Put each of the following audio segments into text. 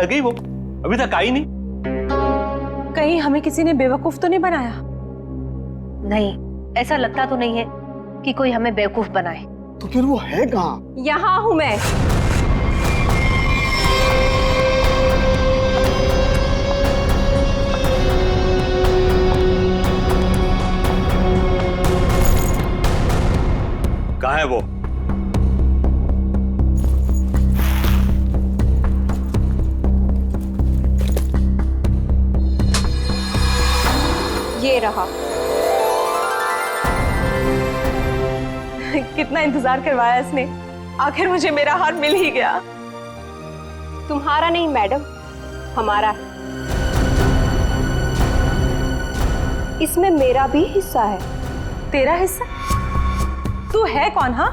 रह गई वो? अभी तक आई नहीं। कहीं हमें किसी ने बेवकूफ तो नहीं बनाया? नहीं, ऐसा लगता तो नहीं है कि कोई हमें बेवकूफ बनाए। तो फिर वो है कहाँ? यहाँ हूं मैं। कहाँ है वो? ये रहा। कितना इंतजार करवाया इसने, आखिर मुझे मेरा हार मिल ही गया। तुम्हारा नहीं मैडम, हमारा। इसमें मेरा भी हिस्सा है। तेरा हिस्सा? तू है कौन? हाँ,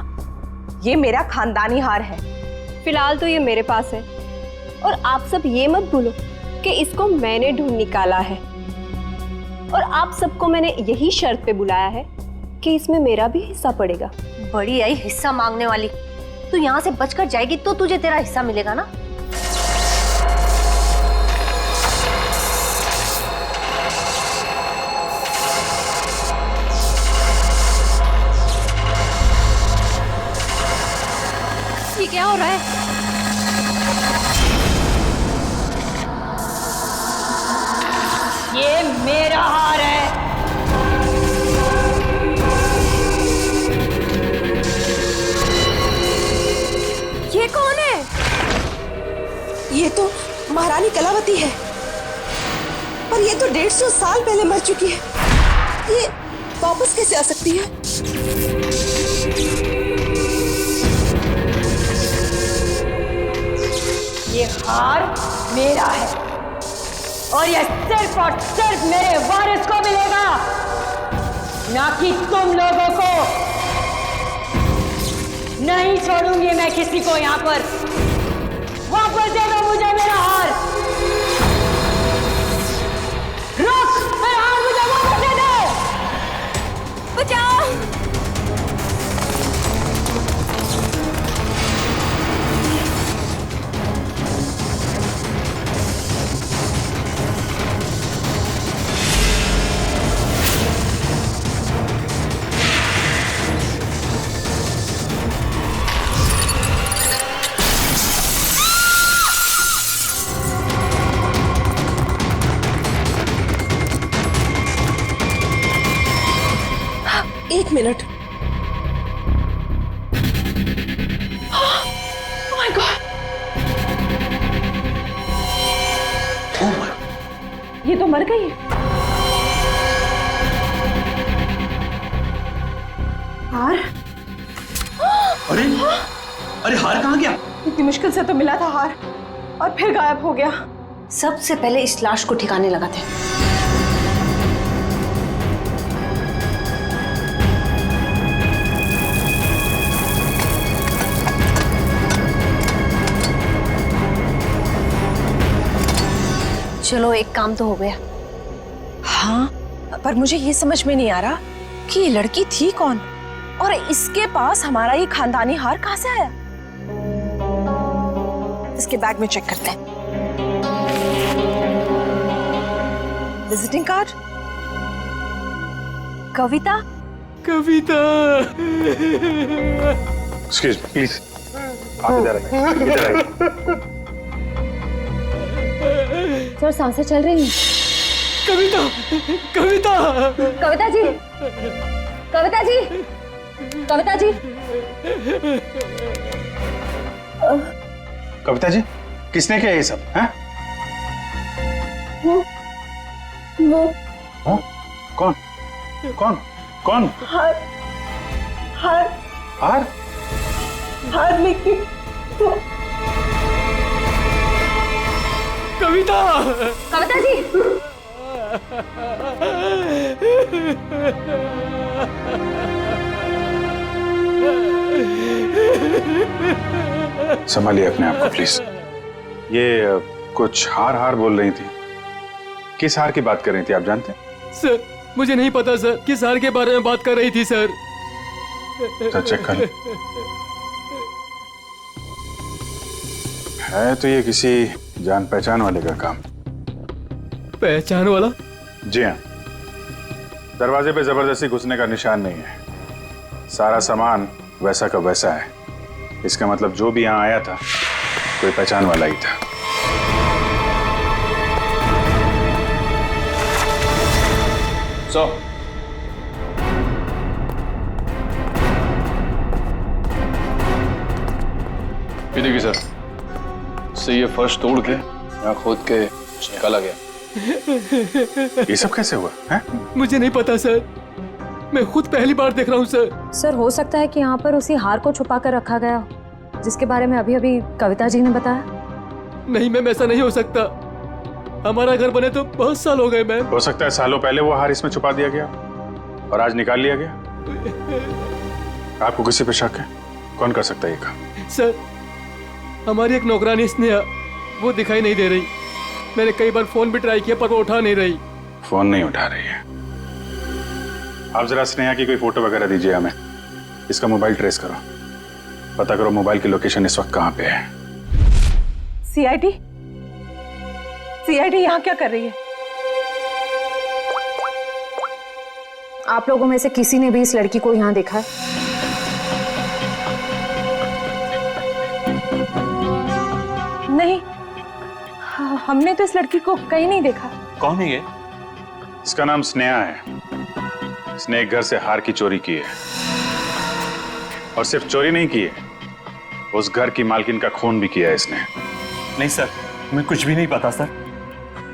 ये मेरा खानदानी हार है। फिलहाल तो ये मेरे पास है, और आप सब ये मत भूलो कि इसको मैंने ढूंढ निकाला है, और आप सबको मैंने यही शर्त पे बुलाया है कि इसमें मेरा भी हिस्सा पड़ेगा। बड़ी आई हिस्सा मांगने वाली। तू यहाँ से बचकर जाएगी तो तुझे तेरा हिस्सा मिलेगा ना। ये क्या हो रहा है? ये मेरा हार है। ये कौन है? ये तो महारानी कलावती है, पर ये तो 150 साल पहले मर चुकी है। ये वापस कैसे आ सकती है? ये हार मेरा है, और ये सिर्फ और सिर्फ मेरे वारिस को मिलेगा, ना कि तुम लोगों को। नहीं छोड़ूंगी मैं किसी को यहाँ पर। वापस दे दो मुझे मेरा हार। रुक, मेरा हार मुझे वापस दे दो। बचाओ! एक मिनट। माय गॉड, ये तो मर गई। हार? अरे अरे हार कहाँ गया? इतनी मुश्किल से तो मिला था हार, और फिर गायब हो गया। सबसे पहले इस लाश को ठिकाने लगाते हैं। चलो, एक काम तो हो गया। हाँ, पर मुझे ये समझ में नहीं आ रहा कि ये लड़की थी कौन, और इसके पास हमारा ये खानदानी हार कहाँ से आया। इसके बैग में चेक करते हैं। Visiting card, Kavita. Kavita. Excuse me please, आप इधर आइए, इधर आइए। सर, सांसें चल रही हैं। कविता, कविता, कविता जी, कविता जी, कविता जी। कविता जी, किसने किया ये सब? हैं? वो हाँ? कौन? कौन? कौन? हार हार हार? हार लेके कविता! कविता जी! संभालिए अपने आप को प्लीज। ये कुछ हार हार बोल रही थी। किस हार की बात कर रही थी, आप जानते हैं? सर, मुझे नहीं पता सर, किस हार के बारे में बात कर रही थी सर। तो चेक कर। है तो ये किसी जान पहचान वाले का काम। पहचान वाला? जी हाँ, दरवाजे पे जबरदस्ती घुसने का निशान नहीं है, सारा सामान वैसा का वैसा है। इसका मतलब जो भी यहाँ आया था कोई पहचान वाला ही था। ये देखिए सर, से ये फर्श तोड़ के यहाँ खोद के कुछ निकाला गया। ये सब कैसे हुआ है? मुझे नहीं पता सर, मैं खुद पहली बार देख रहा हूँ सर। सर हो सकता है कि यहाँ पर उसी हार को छुपा कर रखा गया हो, जिसके बारे में अभी अभी कविता जी ने बताया। नहीं मैम, ऐसा नहीं हो सकता। हमारा घर बने तो बहुत साल हो गए मैम। हो सकता है सालों पहले वो हार इसमें छुपा दिया गया और आज निकाल लिया गया। आपको किसी पे शक है? कौन कर सकता है ये काम? सर, हमारी एक नौकरानी स्नेहा, वो दिखाई नहीं दे रही। मैंने कई बार फोन भी ट्राई किया पर वो उठा नहीं रही। फोन नहीं उठा रही है? आप जरा स्नेहा की कोई फोटो वगैरह दीजिए हमें, इसका मोबाइल ट्रेस करो, पता करो मोबाइल की लोकेशन इस वक्त कहाँ पे है। सीआईडी यहाँ क्या कर रही है? आप लोगों में से किसी ने भी इस लड़की को यहाँ देखा है? नहीं, हमने तो इस लड़की को कहीं नहीं देखा। कौन है ये? इसका नाम स्नेहा है। इसने एक घर से हार की चोरी की है, और सिर्फ चोरी नहीं की है, उस घर की मालकिन का खून भी किया है इसने। नहीं सर, हमें कुछ भी नहीं पता सर।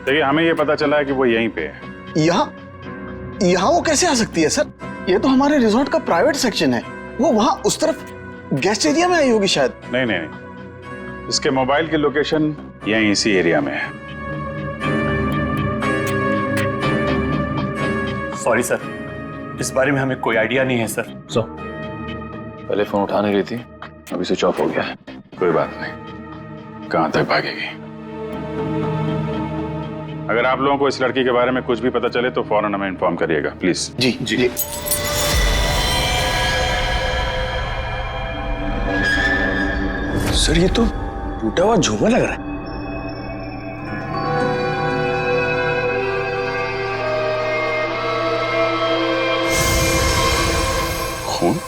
देखिए, हमें यह पता चला है कि वो यहीं पे है। यहाँ वो कैसे आ सकती है सर? ये तो हमारे रिजॉर्ट का प्राइवेट सेक्शन है। वो वहाँ उस तरफ गेस्ट एरिया में आई होगी शायद। नहीं नहीं, इसके मोबाइल की लोकेशन यहीं इसी एरिया में है। सॉरी सर, इस बारे में हमें कोई आइडिया नहीं है सर। पहले फोन उठा नहीं रही थी, अभी स्विच ऑफ हो गया है। कोई बात नहीं, कहां तक भागेगी। अगर आप लोगों को इस लड़की के बारे में कुछ भी पता चले तो फौरन हमें इन्फॉर्म करिएगा प्लीज। जी। सर, ये तो टूटा हुआ झूमर लग रहा है। खून?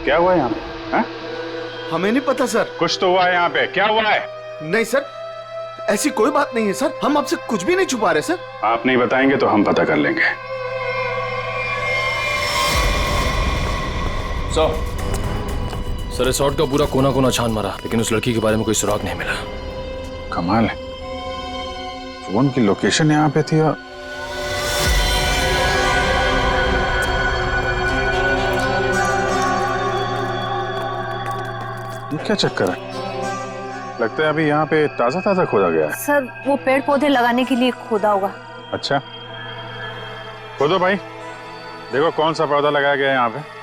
क्या हुआ यहाँ पे? हैं? हमें नहीं पता सर। कुछ तो हुआ है यहाँ पे, क्या हुआ है? नहीं सर, ऐसी कोई बात नहीं है सर। हम आपसे कुछ भी नहीं छुपा रहे सर। आप नहीं बताएंगे तो हम पता कर लेंगे। सर, रिसोर्ट का पूरा कोना कोना छान मारा, लेकिन उस लड़की के बारे में कोई सुराग नहीं मिला। कमाल है, फोन की लोकेशन यहाँ पे थी और ये क्या चक्कर है? लगता है अभी यहाँ पे ताजा ताजा खोदा गया है। सर, वो पेड़ पौधे लगाने के लिए खोदा होगा। अच्छा, खोदो भाई, देखो कौन सा पौधा लगाया गया है यहाँ पे।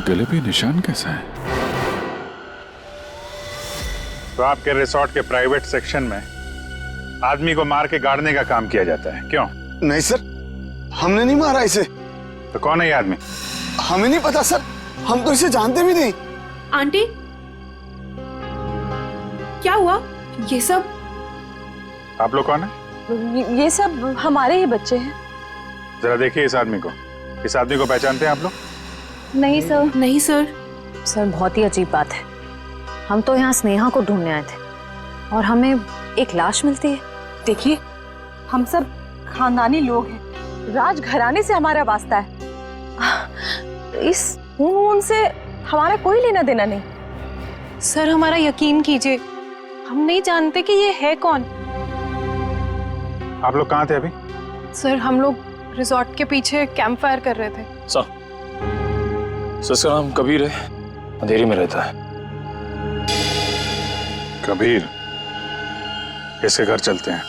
गले पे निशान कैसा है? तो आपके रिसोर्ट के प्राइवेट सेक्शन में आदमी को मार के गाड़ने का काम किया जाता है, क्यों? नहीं सर, हमने नहीं मारा इसे। तो कौन है ये आदमी? हमें नहीं पता सर, हम तो इसे जानते भी नहीं। आंटी, क्या हुआ? ये सब? आप लोग कौन है? ये सब हमारे ही बच्चे हैं। जरा देखिए इस आदमी को। इस आदमी को पहचानते हैं आप लोग? नहीं सर। नहीं सर। सर, बहुत ही अजीब बात है। हम तो यहाँ स्नेहा को ढूंढने आए थे और हमें एक लाश मिलती है। देखिए, हम सब खानदानी लोग हैं, राजघराने से हमारा वास्ता है। इस खून से हमारा कोई लेना देना नहीं। सर हमारा यकीन कीजिए, हम नहीं जानते कि ये है कौन। आप लोग कहाँ थे अभी? सर हम लोग रिजॉर्ट के पीछे कैंप फायर कर रहे थे। सर इसका नाम कबीर है, अंधेरी में रहता है। कबीर, इसके घर चलते हैं।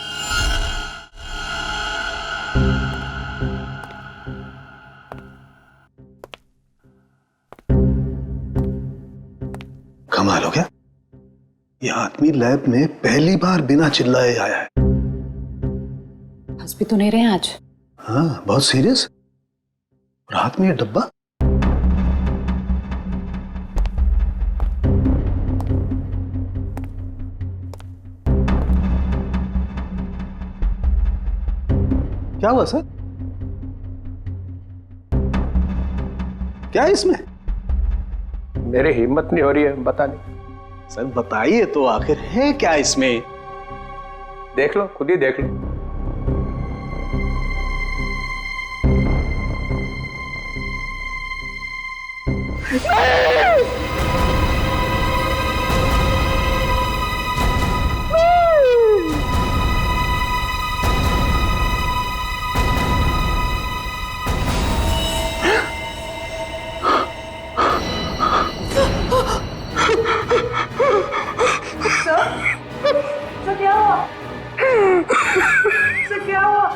कमाल हो गया, ये आदमी लैब में पहली बार बिना चिल्लाए आया है। हंस भी तो नहीं रहे आज। हाँ, बहुत सीरियस। और हाथ में ये डब्बा। क्या हुआ सर? क्या है इसमें? मेरी हिम्मत नहीं हो रही है बताने। सर बताइए तो, आखिर है क्या इसमें? देख लो, खुद ही देख लो।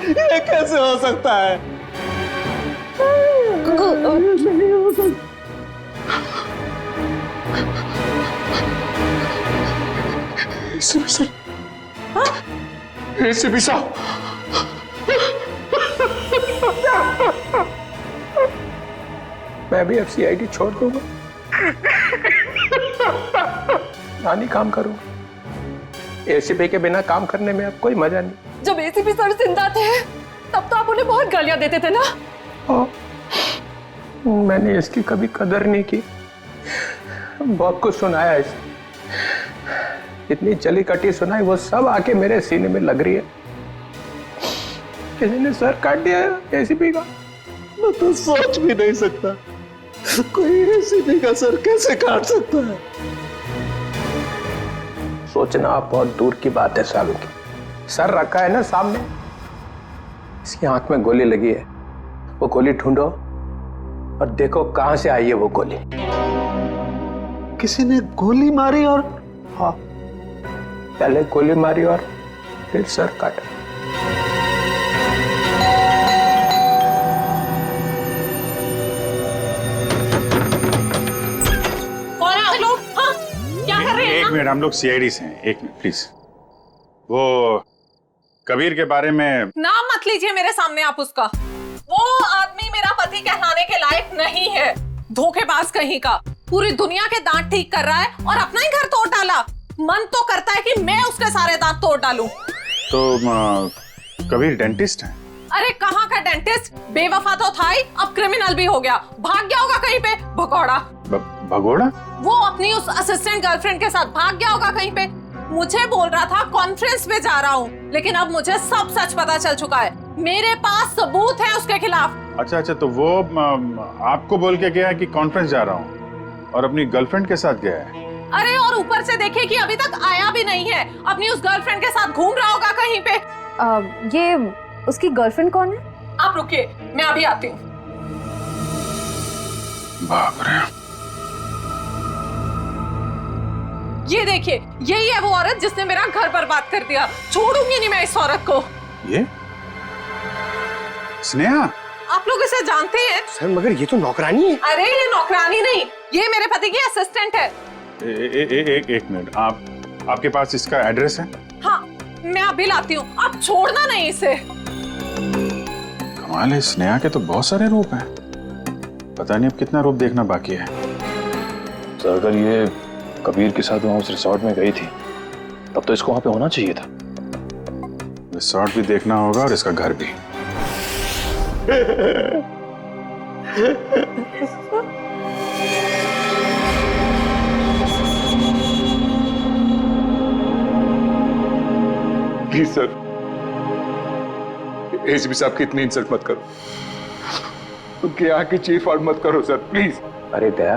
ये कैसे हो सकता है? नहीं हो सकता। एसीपी साहब, मैं भी अब सीआईडी छोड़ दूंगा, नानी काम करूंगा। एसीपी के बिना काम करने में अब कोई मजा नहीं। जब एसीपी सर जिंदा थे तब तो आप उन्हें बहुत गालियां देते थे ना। मैंने इसकी कभी कदर नहीं की, बहुत कुछ सुनाया इसे, इतनी चली कटी सुनाई, वो सब आके मेरे सीने में लग रही है। किसी ने सर काट दिया एसीपी का। मैं तो सोच भी नहीं सकता, कोई एसीपी का सर कैसे काट सकता है? सोचना बहुत दूर की बात है सालों की। सर रखा है ना सामने, इसकी आंख में गोली लगी है, वो गोली ढूंढो और देखो कहां से आई है वो गोली। किसी ने गोली मारी और? हाँ, पहले गोली मारी और फिर सर काटा। कौन है आप लोग? हाँ? क्या कर रहे हैं? एक मिनट, हम लोग सीआईडी से हैं। एक मिनट प्लीज। वो कबीर के बारे में नाम मत लीजिए मेरे सामने आप उसका। वो आदमी मेरा पति कहलाने के लायक नहीं है, धोखेबाज कहीं का। पूरी दुनिया के दांत ठीक कर रहा है और अपना ही घर तोड़ डाला। मन तो करता है कि मैं उसके सारे दांत तोड़ डालूं। तो कबीर डेंटिस्ट है? अरे कहाँ का डेंटिस्ट, बेवफा तो था ही, अब क्रिमिनल भी हो गया। भाग गया होगा कहीं पे, भगोड़ा। भगोड़ा? वो अपनी उस असिस्टेंट गर्लफ्रेंड के साथ भाग गया होगा कहीं पे। मुझे बोल रहा था कॉन्फ्रेंस पे जा रहा हूँ, लेकिन अब मुझे सब सच पता चल चुका है। मेरे पास सबूत है उसके खिलाफ। अच्छा, तो वो आपको बोल के गया है कि कॉन्फ्रेंस जा रहा हूँ और अपनी गर्लफ्रेंड के साथ गया है? अरे और ऊपर से देखिए कि अभी तक आया भी नहीं है, अपनी उस गर्लफ्रेंड के साथ घूम रहा होगा कहीं पे। ये उसकी गर्लफ्रेंड कौन है? आप रुकिए, मैं अभी आती हूँ। बाप रे। ये देखिए, यही है वो औरत जिसने मेरा घर बर्बाद कर दिया। छोड़ूंगी नहीं मैं इस औरत को। ये स्नेहा? आप लोग इसे जानते हैं? सर मगर ये तो नौकरानी है। अरे ये नौकरानी नहीं, ये मेरे पति की असिस्टेंट है। एक मिनट, आपके पास इसका एड्रेस है? हाँ, मैं अभी लाती हूँ, आप छोड़ना नहीं इसे। कमाल है, स्नेहा के तो बहुत सारे रूप हैं, पता नहीं अब कितना रूप देखना बाकी है। तो अगर ये कबीर के साथ वहां उस रिसोर्ट में गई थी, तब तो इसको वहां पे होना चाहिए था। रिसोर्ट भी देखना होगा और इसका घर भी। प्लीज सर, एसीपी साहब की इतनी इंसल्ट मत करो, उनके यहाँ की चीफ आउट मत करो सर, प्लीज। अरे दया,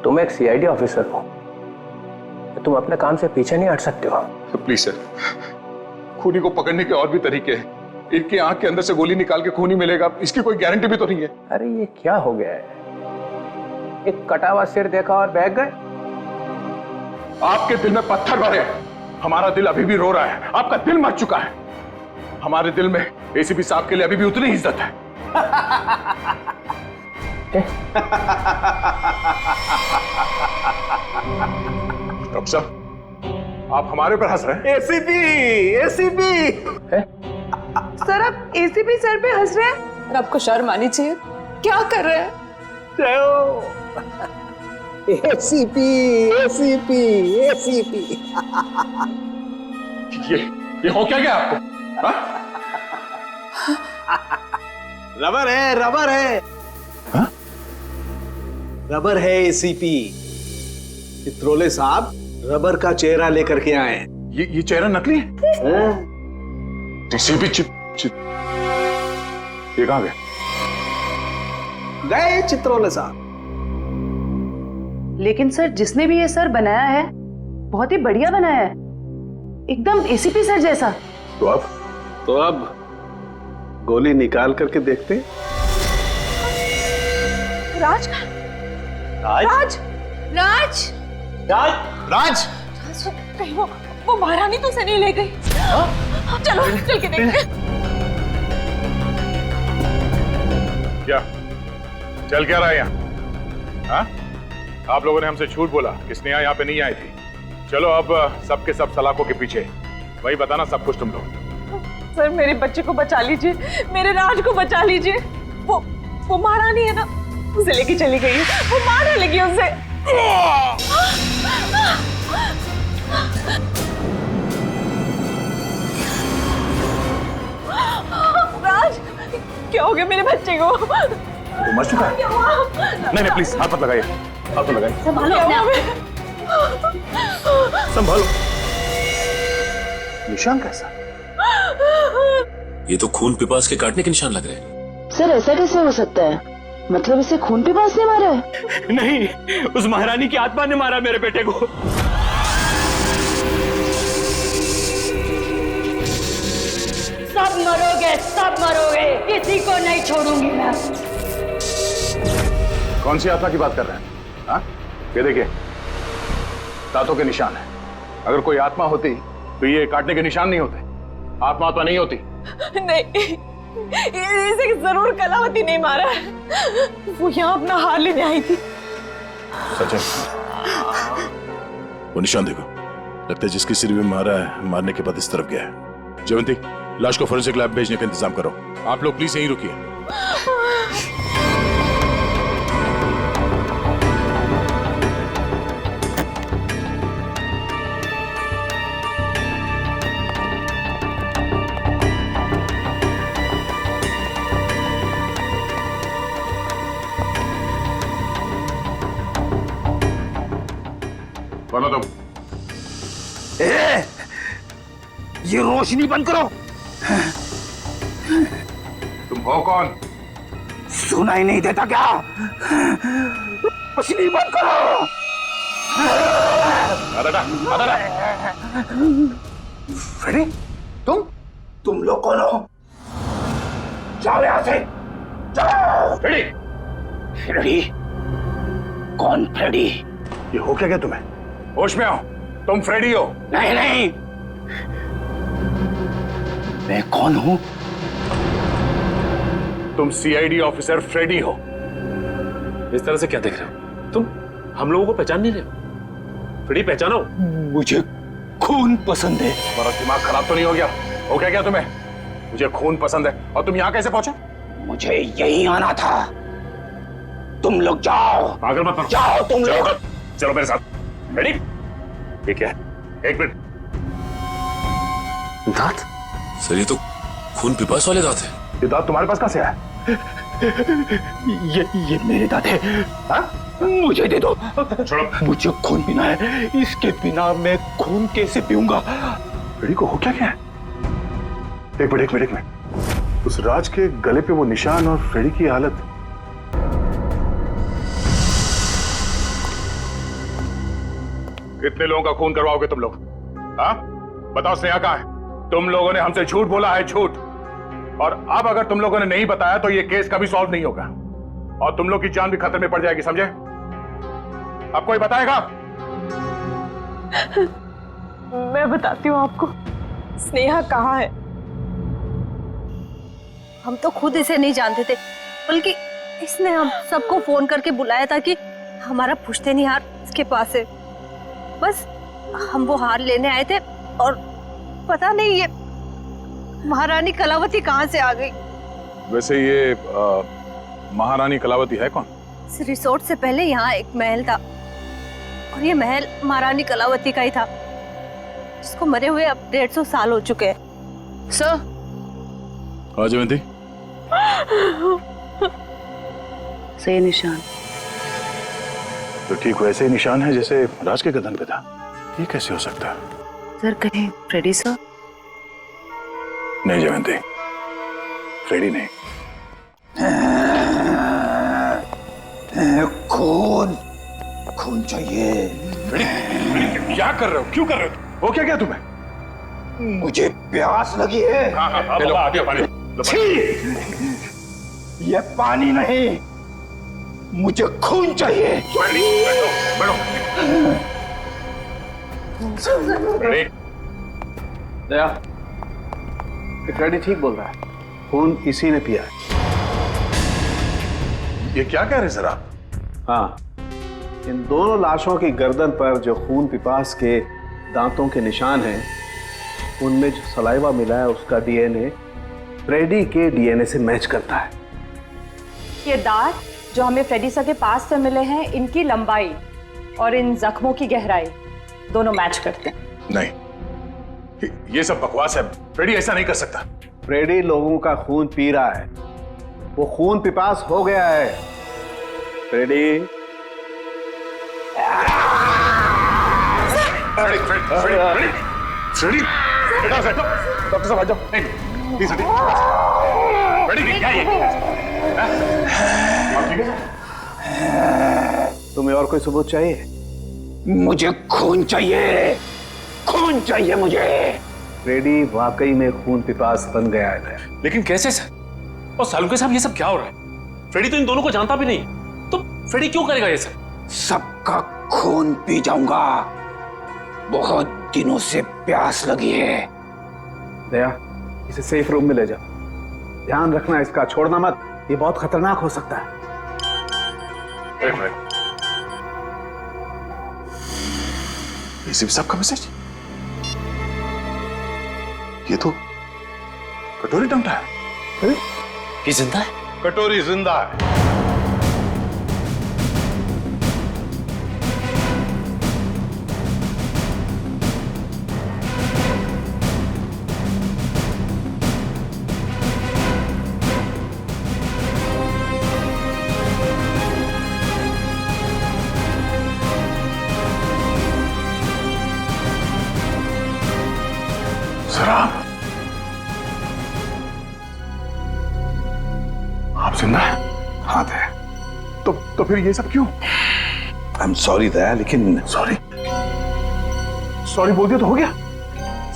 तुम एक सीआईडी ऑफिसर हो, तुम अपने काम से पीछे नहीं हट सकते हो। प्लीज सर, खूनी को पकड़ने के और भी तरीके हैं। इनकी आंख के अंदर से गोली निकाल के खूनी मिलेगा, इसकी कोई गारंटी भी तो नहीं है। अरे ये क्या हो गया है? एक कटा हुआ सिर देखा और बह गए। आपके दिल में पत्थर भरे, हमारा दिल अभी भी रो रहा है। आपका दिल मर चुका है, हमारे दिल में एसीपी साहब के लिए अभी भी उतनी इज्जत है। डॉक्टर साहब, आप हमारे पर हंस रहे हैं? एसीपी एसीपी सर आप एसीपी सर पे हंस रहे हैं? और आपको शर्म आनी चाहिए, क्या कर रहे हैं? एसीपी एसीपी एसीपी ये हो क्या गया आपको? हा? रबर है, रबर है। हा? रबर है एसीपी। चित्रोले साहब रबर का चेहरा लेकर के आए। ये चेहरा नकली है? एसीपी चिप ये कहां गए? गए चित्रोले साहब। लेकिन सर जिसने भी ये सर बनाया है बहुत ही बढ़िया बनाया है, एकदम एसीपी सर जैसा। तो अब गोली निकाल करके देखते। राज राज राज राज राज राज कहीं वो महारानी तो से नहीं ले गई? चलो चल के देखते। क्या चल क्या रहा है यहाँ? हाँ? आप लोगों ने हमसे झूठ बोला, किसने यहाँ पे नहीं आई थी। चलो अब सबके सब सलाखों के पीछे, वही बताना सब कुछ तुम लोग। सर मेरे बच्चे को बचा लीजिए, मेरे राज को बचा लीजिए। वो महारानी है ना, उसे लेके चली गई है, वो मारने लगी उसे। राज क्या हो गया मेरे बच्चे को? वो मर चुका है? नहीं प्लीज हाथ मत लगाइए, हाथ मत लगाइए। संभालो अपने आप। संभालो। निशान कैसा? ये तो खून पिपास के काटने के निशान लग रहे हैं। सर ऐसा कैसे हो सकता है? मतलब इसे खून पे पास ने मारा है? नहीं, उस महारानी की आत्मा ने मारा मेरे बेटे को। सब मरोगे, सब मरोगे, किसी को नहीं छोड़ूंगी मैं। कौन सी आत्मा की बात कर रहे हैं? हाँ? ये देखिए, दांतों के निशान है। अगर कोई आत्मा होती तो ये काटने के निशान नहीं होते। आत्मा तो नहीं होती। नहीं, इसे जरूर कलावती नहीं मारा है। वो यहाँ अपना हार लेने आई थी। सच है? वो निशान देखो, लगता है जिसके सिर में मारा है, मारने के बाद इस तरफ गया है। जयवंती, लाश को फोरेंसिक लैब भेजने का इंतजाम करो। आप लोग प्लीज यहीं रुकिए। बोलो तुम। ये रोशनी बंद करो। तुम हो कौन? सुनाई नहीं देता क्या? रोशनी बंद करो। फ्रेडी, तुम लोग कौन हो? जाओ यहां से, जाओ। Freddie, Freddie? कौन फ्रेडी? ये हो क्या तुम्हें? होश में आओ, तुम फ्रेडी हो? नहीं नहीं, मैं कौन हूं? तुम सीआईडी ऑफिसर फ्रेडी हो। इस तरह से क्या देख रहे हो तुम? हम लोगों को पहचान नहीं रहे हो? फ्रेडी पहचानो। मुझे खून पसंद है। तुम्हारा दिमाग खराब तो नहीं हो गया? हो क्या तुम्हें? मुझे खून पसंद है और तुम यहाँ कैसे पहुंचे? मुझे यही आना था। तुम लोग जाओ। पागल मत बनो। जाओ तुम लोग। चलो मेरे साथ। रेडी? ये क्या है? एक मिनट। दांत? सर ये तो खून पिपास वाले दांत है। ये दांत तुम्हारे पास कहां से आया? ये मेरे दांत है। हाँ? मुझे दे दो। छोड़ो। मुझे खून पीना है, इसके बिना मैं खून कैसे पीऊंगा? फ्रेडी को हो क्या क्या है? एक मिनट। उस राज के गले पे वो निशान और फ्रेडी की हालत। कितने लोगों का खून करवाओगे तुम लोग? हाँ बताओ, स्नेहा कहाँ है? तुम लोगों ने हमसे झूठ बोला है, झूठ। और अब अगर तुम लोगों ने नहीं बताया तो ये केस कभी सॉल्व नहीं होगा और तुम लोग की जान भी खतरे में पड़ जाएगी, समझे? अब कोई बताएगा? मैं बताती हूँ आपको, स्नेहा कहाँ है। हम तो खुद इसे नहीं जानते थे, बल्कि इसने हम सबको फोन करके बुलाया था कि हमारा पुश्तैनी हार इसके पास है। बस हम वो हार लेने आए थे और पता नहीं ये महारानी कलावती कहाँ से आ गई। वैसे ये महारानी कलावती है कौन? इस रिसोर्ट से पहले यहाँ एक महल था और ये महल महारानी कलावती का ही था, जिसको मरे हुए अब 150 साल हो चुके हैं। सर। हाँ जयंती। सही निशान तो ठीक वैसे ही निशान है जैसे राज के गर्दन पे था। ये कैसे हो सकता है? सर, कहीं फ्रेडी सर? नहीं जयंती, फ्रेडी नहीं। खून चाहिए। क्या कर रहे हो? क्यों कर रहे हो? वो क्या तुम्हें? मुझे प्यास लगी है। ये पानी नहीं, मुझे खून चाहिए। दया, फ्रेडी ठीक बोल रहा है, खून इसी ने पिया है। ये क्या कह रहे सर आप? हाँ, इन दोनों लाशों की गर्दन पर जो खून पिपास के दांतों के निशान हैं, उनमें जो सलाइवा मिला है उसका डीएनए फ्रेडी के डीएनए से मैच करता है। ये दांत जो हमें फ्रेडी सर के पास से मिले हैं, इनकी लंबाई और इन जख्मों की गहराई दोनों मैच करते हैं। नहीं, ये सब बकवास है। फ्रेडी ऐसा नहीं कर सकता। फ्रेडी लोगों का खून पी रहा है, वो खून पिपास हो गया है। फ्रेडी डॉक्टर साहब आ जाओ। क्या ये? तुम्हें और कोई सबूत चाहिए? मुझे खून चाहिए, खून चाहिए मुझे। फ्रेडी वाकई में खून पिपास बन गया है। लेकिन कैसे सर? और सालुके साहब, ये सब क्या हो रहा है? फ्रेडी तो इन दोनों को जानता भी नहीं, तो फ्रेडी क्यों करेगा ये सब? सबका खून पी जाऊंगा। बहुत दिनों से प्यास लगी है। दया, इसे सेफ रूम में ले जाओ। ध्यान रखना इसका, छोड़ना मत, ये बहुत खतरनाक हो सकता है। एक मिनट, इसी सबका मैसेज? ये तो कटोरी टमटा है। ये जिंदा है? कटोरी जिंदा है। आप जिंदा है? हाँ दया। तो फिर ये सब क्यों? आई एम सॉरी दया, लेकिन सॉरी बोल दिया तो हो गया।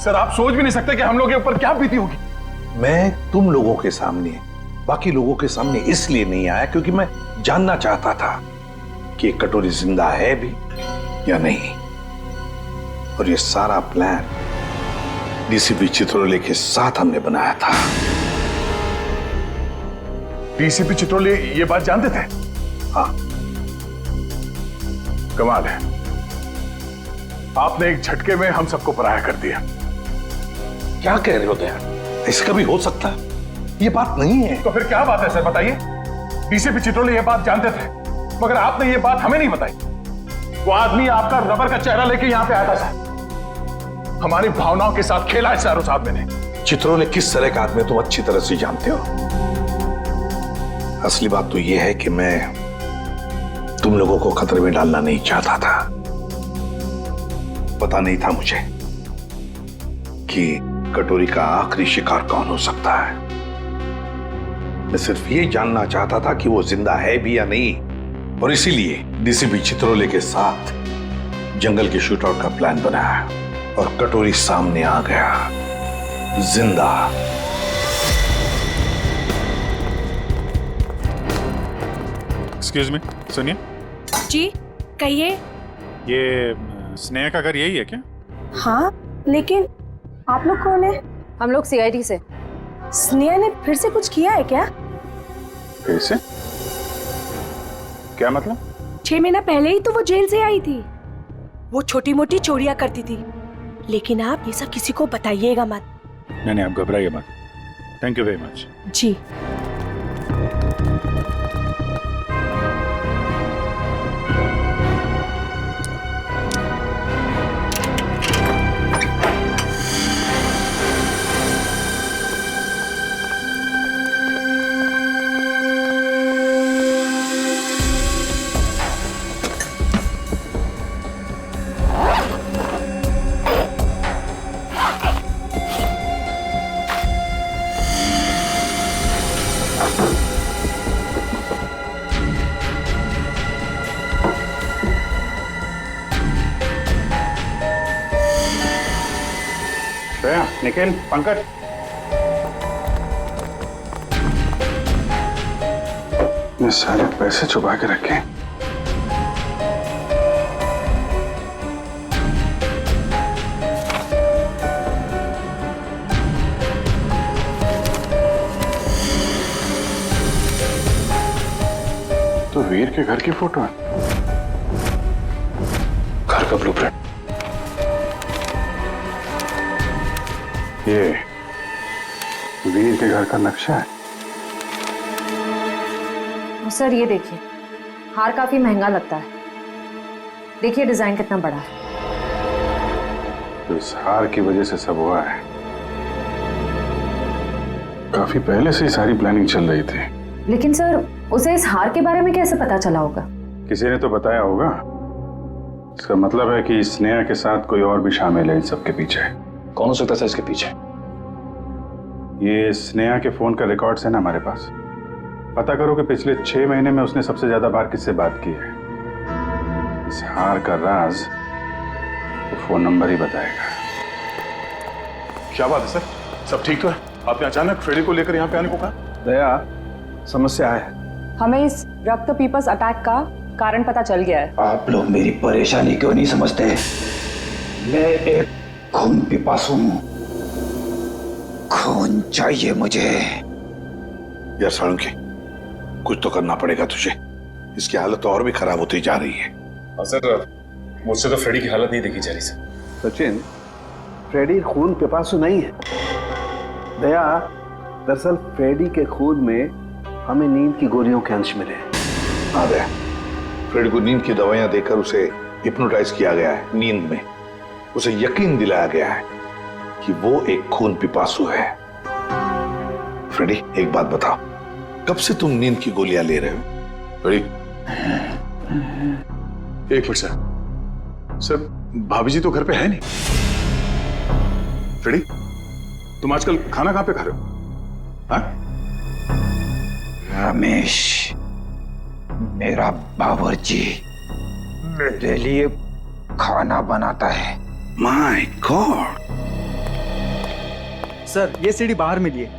सर, आप सोच भी नहीं सकते कि हम लोग के ऊपर क्या बीती होगी। मैं तुम लोगों के सामने, बाकी लोगों के सामने इसलिए नहीं आया क्योंकि मैं जानना चाहता था कि ये कटोरी जिंदा है भी या नहीं। और ये सारा प्लान डीसीपी चित्रोले के साथ हमने बनाया था। डीसीपी चित्रोले ये बात जानते थे? हाँ। कमाल है, आपने एक झटके में हम सबको पराया कर दिया। क्या कह रहे हो दया? ऐसा कभी हो सकता? ये बात नहीं है। तो फिर क्या बात है सर, बताइए। डीसीपी चित्रोले ये बात जानते थे, मगर आपने ये बात हमें नहीं बताई। वो आदमी आपका रबर का चेहरा लेके यहाँ पे आया था सर। हमारी भावनाओं के साथ खेला है चारों साहब ने। चित्रोले किस तरह का आदमी तुम अच्छी तरह से जानते हो। असली बात तो यह है कि मैं तुम लोगों को खतरे में डालना नहीं चाहता था। पता नहीं था मुझे कि कटोरी का आखिरी शिकार कौन हो सकता है। मैं सिर्फ ये जानना चाहता था कि वो जिंदा है भी या नहीं, और इसीलिए डीसीपी चित्रोले के साथ जंगल के शूटआउट का प्लान बनाया और कटोरी सामने आ गया, जिंदा। एक्सक्यूज मी, सुनिए। जी कहिए। ये स्नेहा का घर यही है क्या? हाँ, लेकिन आप लोग कौन है? हम लोग सीआईडी से। स्नेहा ने फिर से कुछ किया है क्या? फिर से? क्या मतलब? 6 महीना पहले ही तो वो जेल से आई थी। वो छोटी मोटी चोरियां करती थी, लेकिन आप ये सब किसी को बताइएगा मत। नहीं, आप घबराइए मत। Thank you very much. जी। निखिल, पंकज, ये सारे पैसे छुपा के रखे। तो वीर के घर की फोटो है, घर का ब्लूप्रिंट। ये वीर के घर का नक्शा है। सर ये देखिए, हार काफी महंगा लगता है। देखिए डिजाइन कितना बड़ा है। तो इस हार की वजह से सब हुआ है। काफी पहले से ही सारी प्लानिंग चल रही थी। लेकिन सर, उसे इस हार के बारे में कैसे पता चला होगा? किसी ने तो बताया होगा। इसका मतलब है कि स्नेहा के साथ कोई और भी शामिल है इन सब के पीछे। कौन हो सकता है इसके पीछे? ये स्नेहा के फोन का रिकॉर्ड्स है ना हमारे पास। पता करो कि पिछले 6 महीने में उसने सबसे ज्यादा बार किससे बात की है। इस हार का राज तो फोन नंबर ही बताएगा। क्या बात है सर, सब ठीक तो है? आपने अचानक फ्रेडी को लेकर यहाँ पे आने को कहा? दया, समस्या है। हमें इस रक्त पीपस अटैक का कारण पता चल गया है। आप लोग मेरी परेशानी क्यों नहीं समझते? मैं एक खून पिपासु हूं, खून चाहिए मुझे। यार साळुंखे, कुछ तो करना पड़ेगा तुझे। इसकी हालत तो और भी खराब होती जा रही है। सर, मुझसे तो फ्रेडी की हालत नहीं देखी जा रही सर। सचिन, फ्रेडी खून पिपासु नहीं है। दया, दरअसल फ्रेडी के खून में हमें नींद की गोलियों के अंश मिले। हाँ दया, फ्रेडी को नींद की दवाइयां देकर उसे हिप्नोटाइज किया गया है। नींद में उसे यकीन दिलाया गया है कि वो एक खून पिपासु है। फ्रेडी, एक बात बताओ, कब से तुम नींद की गोलियां ले रहे हो? फ्रेडी, एक मिनट सर। सर, भाभी जी तो घर पे है नहीं। फ्रेडी, तुम आजकल खाना कहां पे खा रहे हो? हाँ? रमेश, मेरा बावर्ची मेरे लिए खाना बनाता है। My God. सर, ये सीढ़ी बाहर मिली है।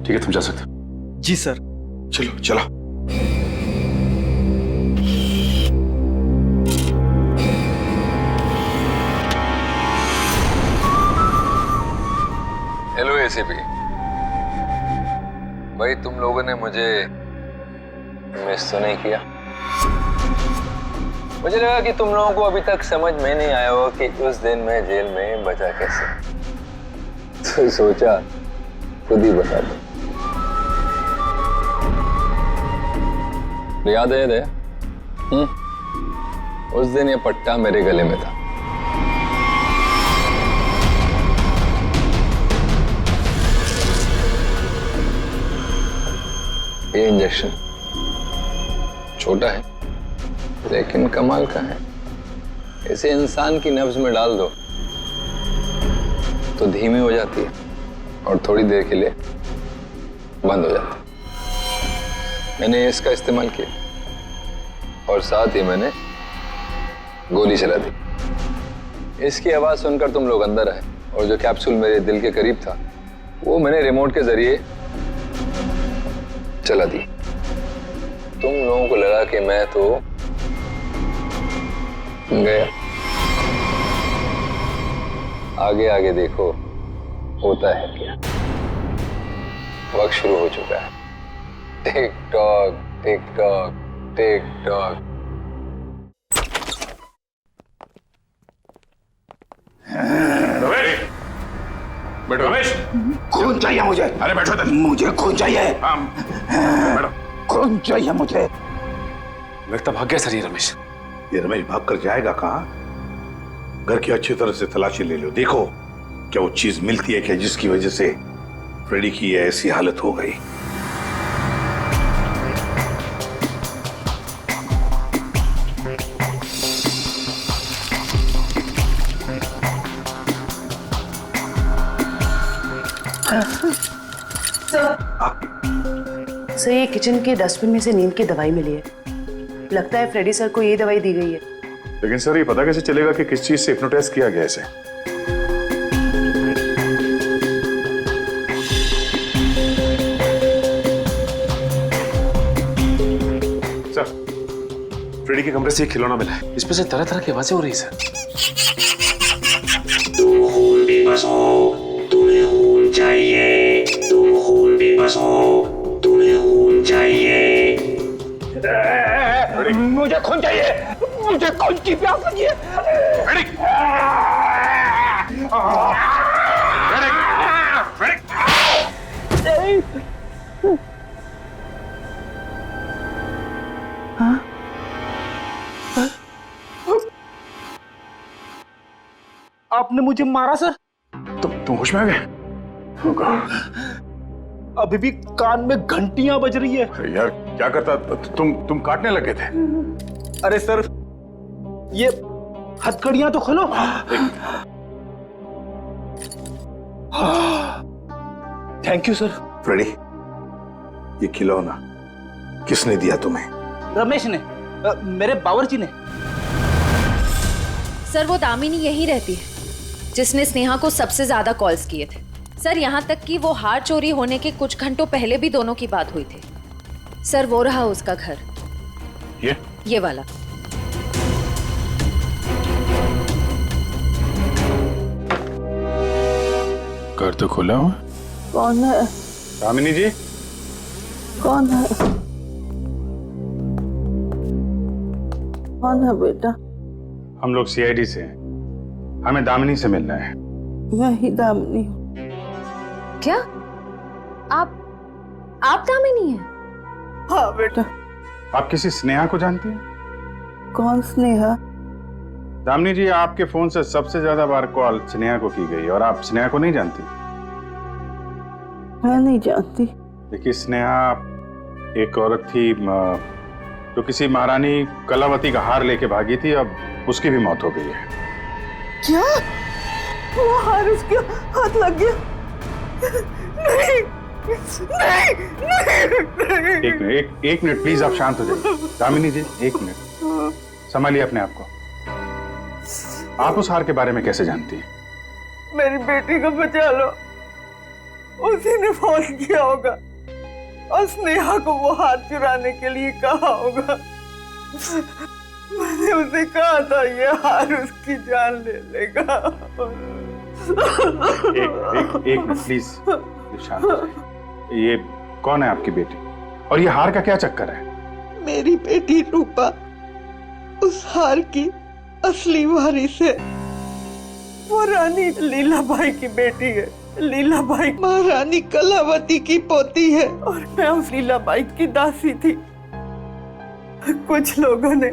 ठीक है, तुम जा सकते हो। जी सर। चलो चलो। हेलो एसीपी भाई, तुम लोगों ने मुझे मिस तो नहीं किया? मुझे लगा कि तुम लोगों को अभी तक समझ में नहीं आया हो कि उस दिन मैं जेल में बचा कैसे, तो सोचा खुद ही बता दो। याद है दया? उस दिन ये पट्टा मेरे गले में था। ये इंजेक्शन छोटा है लेकिन कमाल का है। इसे इंसान की नब्ज में डाल दो तो धीमी हो जाती है और थोड़ी देर के लिए बंद हो जाती है। मैंने इसका इस्तेमाल किया और साथ ही मैंने गोली चला दी। इसकी आवाज सुनकर तुम लोग अंदर आए और जो कैप्सूल मेरे दिल के करीब था वो मैंने रिमोट के जरिए चला दी। तुम लोगों को लगा कि मैं तो गया। आगे आगे देखो होता है क्या। वक्त शुरू हो चुका है। Tick tock tick tock tick tock. बैठो रमेश। खून चाहिए मुझे। अरे बैठो इधर। मुझे खून चाहिए। बैठो। खून चाहिए मुझे। लगता भाग गया सर ये रमेश। ये रमेश भाग कर जाएगा कहाँ? घर की अच्छी तरह से तलाशी ले लो, देखो क्या वो चीज मिलती है क्या जिसकी वजह से फ्रेडी की ऐसी हालत हो गई। सर ये किचन के डस्टबिन में से नींद की दवाई मिली है। लगता है फ्रेडी सर को ये दवाई दी गई है। लेकिन सर ये पता कैसे चलेगा कि किस चीज से हिप्नोटाइज किया गया इसे? सर फ्रेडी के कमरे से एक खिलौना मिला है। इसमें से तरह तरह की आवाजें हो रही है सर। तुम खून बेबस हो, तुम्हें खून चाहिए। तुम खून बेबस हो, तुम्हें खून चाहिए। मुझे खून चाहिए। मुझे खून की प्यास लगी है। आपने मुझे मारा सर? तुम होश में आ गए? अभी भी कान में घंटियां बज रही है। यार क्या करता? तुम काटने लगे थे। अरे सर ये हथकड़ियां तो खोलो। Thank you sir. फ्रेडी ये खिलौना किसने दिया तुम्हें? रमेश ने, मेरे बावर्ची ने। सर वो दामिनी यही रहती है जिसने स्नेहा को सबसे ज्यादा कॉल्स किए थे। सर यहाँ तक कि वो हार चोरी होने के कुछ घंटों पहले भी दोनों की बात हुई थी। सर वो रहा उसका घर। ये वाला। घर तो खुला हुआ। कौन है? दामिनी जी। कौन है? कौन है बेटा? हम लोग सीआईडी से हैं। हमें दामिनी से मिलना है। मैं ही दामिनी हूँ। क्या आप दामिनी हैं? हाँ बेटा। आप किसी स्नेहा को जानती हैं? कौन स्नेहा? दामिनी जी आपके फोन से सबसे ज्यादा बार कॉल स्नेहा को की गई और आप स्नेहा को नहीं जानती? मैं नहीं जानती। देखिए स्नेहा एक औरत थी जो किसी महारानी कलावती का हार लेके भागी थी। अब उसकी भी मौत हो गई है। क्या? वो हार उसके हाथ लग गया? नहीं, नहीं। एक मिनट प्लीज आप शांत हो जाइए। दामिनी जी एक मिनट संभालिए अपने आप को। आप उस हार के बारे में कैसे जानती हैं? मेरी बेटी को बचा लो। उसी ने फोन किया होगा और स्नेहा को वो हार चुराने के लिए कहा होगा। मैंने उसे कहा था ये हार उसकी जान ले लेगा। एक मिनट प्लीज शांत हो जाइए। ये कौन है आपकी बेटी और ये हार का क्या चक्कर है? मेरी बेटी रूपा उस हार की असली वारिस है। वो रानी लीलाबाई की बेटी है। लीलाबाई महारानी कलावती की पोती है और मैं उस लीलाबाई की दासी थी। कुछ लोगों ने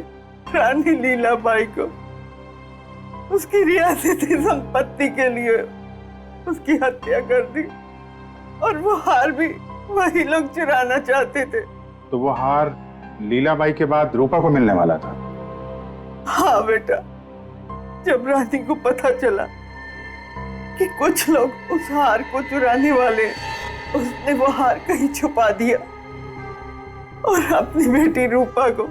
रानी लीलाबाई को उसकी रियासती संपत्ति के लिए उसकी हत्या कर दी और वो हार भी वही लोग चुराना चाहते थे। तो वो हार लीलाबाई के बाद रूपा को मिलने वाला था? हाँ बेटा, जब रानी को पता चला कि कुछ लोग उस हार को चुराने वाले, उसने वो हार कहीं छुपा दिया और अपनी बेटी रूपा को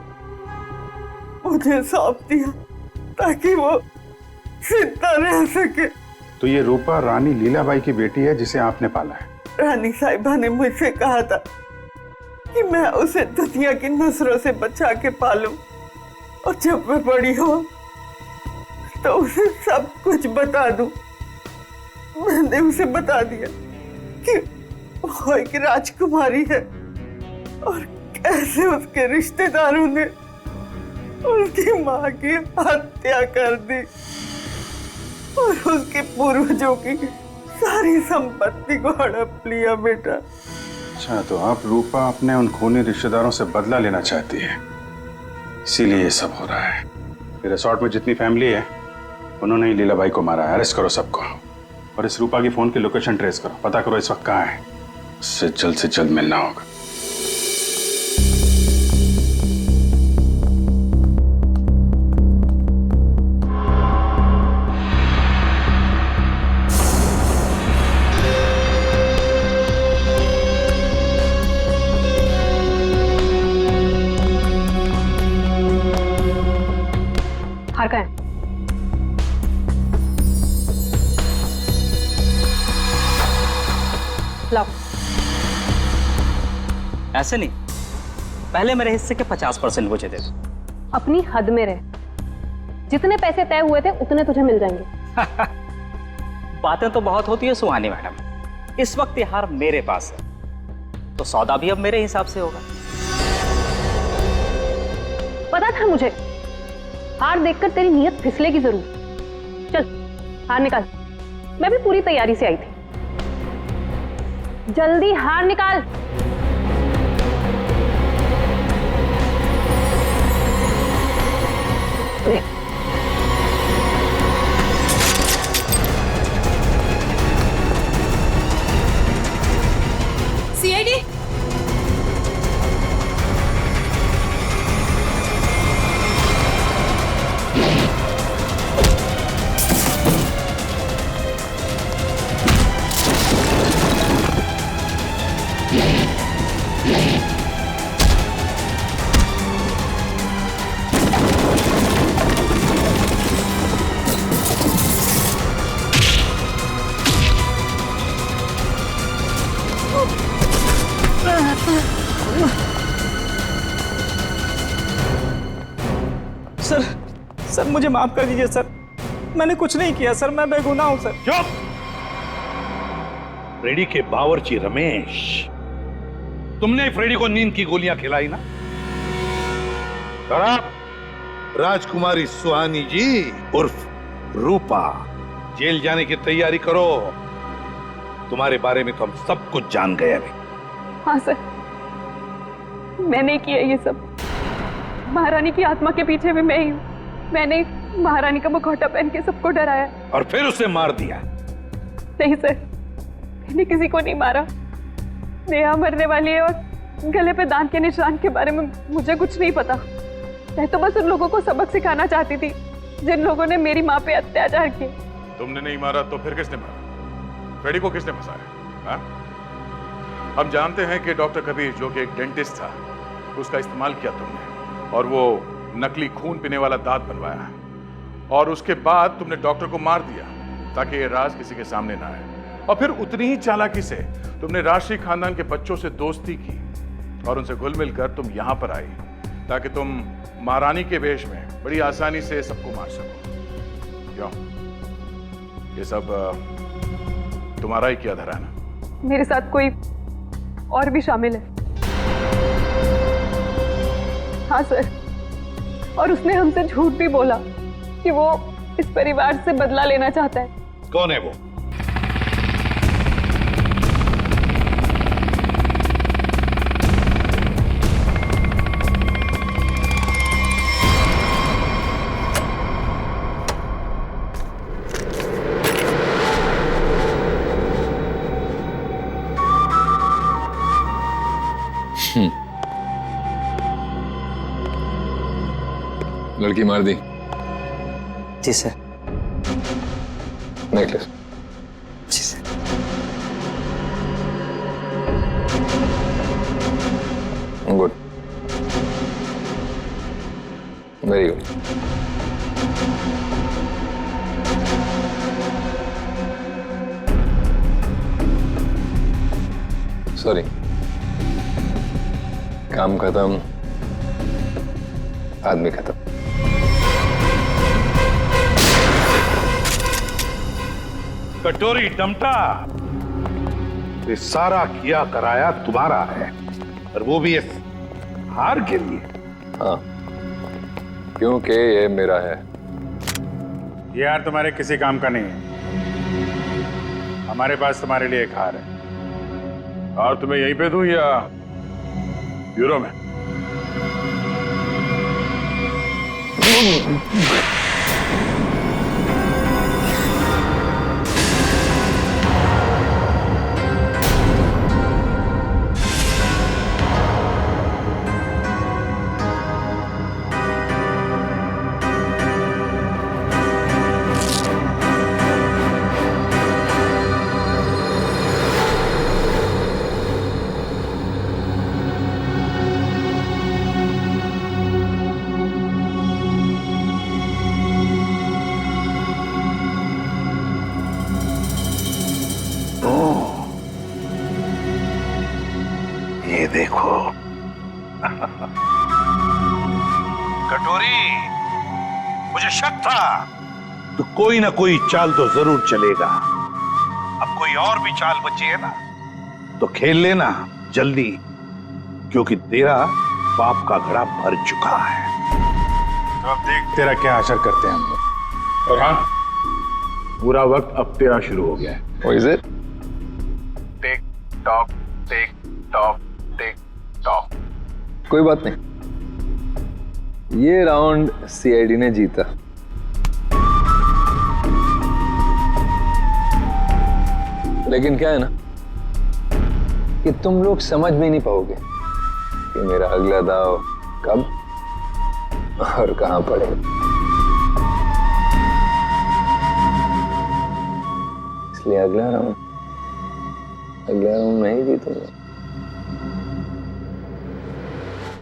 मुझे सौंप दिया ताकि वो जिंदा रह सके। तो ये रूपा रानी लीलाबाई की बेटी है जिसे आपने पाला है? रानी साहिबा ने मुझसे कहा था कि मैं उसे दुनिया की नजरों से बचा के पालूं और जब मैं बड़ी हो तो उसे सब कुछ बता दूं। मैंने उसे बता दिया कि वो एक राजकुमारी है और कैसे उसके रिश्तेदारों ने उसकी माँ की हत्या कर दी और उसके पूर्वजों की सारी संपत्ति को हड़प लिया। बेटा, अच्छा, तो आप रूपा अपने उन खूनी रिश्तेदारों से बदला लेना चाहती है, इसीलिए ये सब हो रहा है। फिर रिसोर्ट में जितनी फैमिली है उन्होंने ही लीलाबाई को मारा है। अरेस्ट करो सबको और इस रूपा की फोन की लोकेशन ट्रेस करो, पता करो इस वक्त कहाँ है। उससे जल्द मिलना होगा। हार का है? लाओ। ऐसे नहीं, पहले मेरे हिस्से के 50% मुझे दे दो। अपनी हद में रह, जितने पैसे तय हुए थे उतने तुझे मिल जाएंगे। बातें तो बहुत होती है सुहानी मैडम, इस वक्त ये हार मेरे पास है तो सौदा भी अब मेरे हिसाब से होगा। पता था मुझे, हार देखकर तेरी नीयत फिसलेगी जरूर। चल हार निकाल, मैं भी पूरी तैयारी से आई थी। जल्दी हार निकाल। सीआईडी, सर मुझे माफ कर दीजिए सर, मैंने कुछ नहीं किया सर, मैं बेगुनाह हूं सर। चुप! फ्रेडी के बावर्ची रमेश, तुमने फ्रेडी को नींद की गोलियां खिलाई ना? खराब। राजकुमारी सुहानी जी उर्फ रूपा जेल जाने की तैयारी करो। तुम्हारे बारे में तो हम सब कुछ जान गए अभी। हाँ सर, मैंने किया ये सब। महारानी की आत्मा के पीछे भी मैं ही हूँ। मैंने महारानी का मुखौटा पहन के सबको डराया और फिर उसे मार दिया। नहीं सर, मैंने किसी को नहीं मारा। नेहा मरने वाली है और गले पे दांत के निशान के बारे में मुझे कुछ नहीं पता। मैं तो बस उन लोगों को सबक सिखाना चाहती थी जिन लोगों ने मेरी माँ पे अत्याचार किए। तुमने नहीं मारा तो फिर किसने मारा? फ्रेडी को किसने फंसाया? हाँ? हम जानते हैं कि डॉक्टर कबीर, जो कि एक डेंटिस्ट था, उसका इस्तेमाल किया तुमने और वो नकली खून पीने वाला दांत बनवाया और उसके बाद तुमने डॉक्टर को मार दिया ताकि ये राज किसी के सामने ना आए। और फिर उतनी ही चालाकी से तुमने राष्ट्रीय खानदान के बच्चों से दोस्ती की और उनसे घुल मिलकर तुम यहां पर आई ताकि तुम महारानी के वेश में बड़ी आसानी से सबको मार सको। क्यों? ये सब तुम्हारा ही किया धरा है ना? मेरे साथ कोई और भी शामिल है। हाँ सर, और उसने हमसे झूठ भी बोला कि वो इस परिवार से बदला लेना चाहता है। कौन है वो? लड़की मार दी? जी sir. Necklace good, very good. Sorry, काम खत्म, आदमी खत्म। कटोरी टमटा, ये सारा किया कराया तुम्हारा है, और वो भी इस हार के लिए। हाँ, क्योंकि ये मेरा है। ये हार तुम्हारे किसी काम का नहीं है। हमारे पास तुम्हारे लिए एक हार है। और तुम्हें यहीं पे दूं या ब्यूरो में? ये देखो कटोरी, मुझे शक था तो कोई ना कोई चाल तो जरूर चलेगा। अब कोई और भी चाल बची है ना, तो खेल लेना जल्दी, क्योंकि तेरा पाप का घड़ा भर चुका है। तो अब देख तेरा क्या असर करते हैं हम लोग। और हाँ, पूरा वक्त अब तेरा शुरू हो गया है। What is it? Tick tock, tick tock, tick tock. कोई बात नहीं, ये राउंड सीआईडी ने जीता। लेकिन क्या है ना कि तुम लोग समझ भी नहीं पाओगे कि मेरा अगला दाव कब और कहां पड़ेगा। इसलिए अगला राउंड मैं ही जीतूंगा।